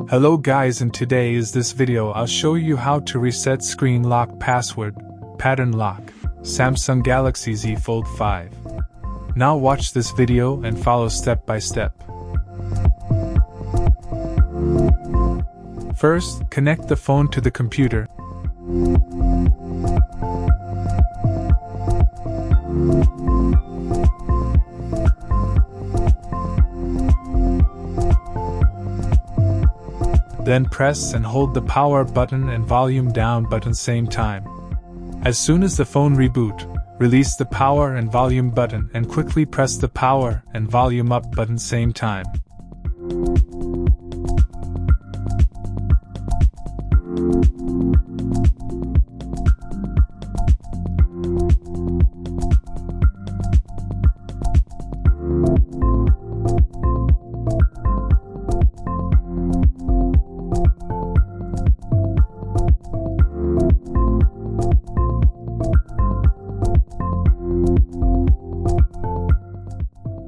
Hello guys, in today's this video I'll show you how to reset screen lock password, pattern lock, Samsung Galaxy Z Fold 5. Now watch this video and follow step by step. First, connect the phone to the computer. Then press and hold the power button and volume down button same time. As soon as the phone reboot, release the power and volume button and quickly press the power and volume up button same time.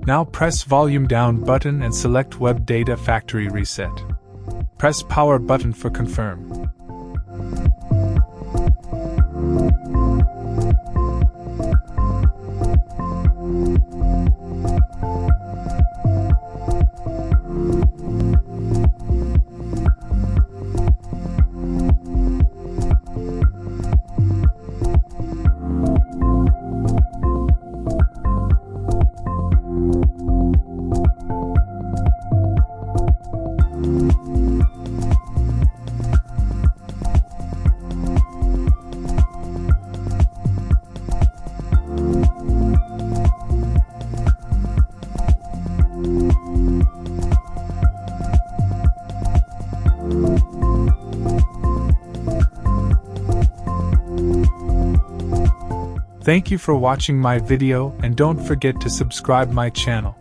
Now press volume down button and select web data factory reset. Press power button for confirm. Thank you for watching my video and don't forget to subscribe my channel.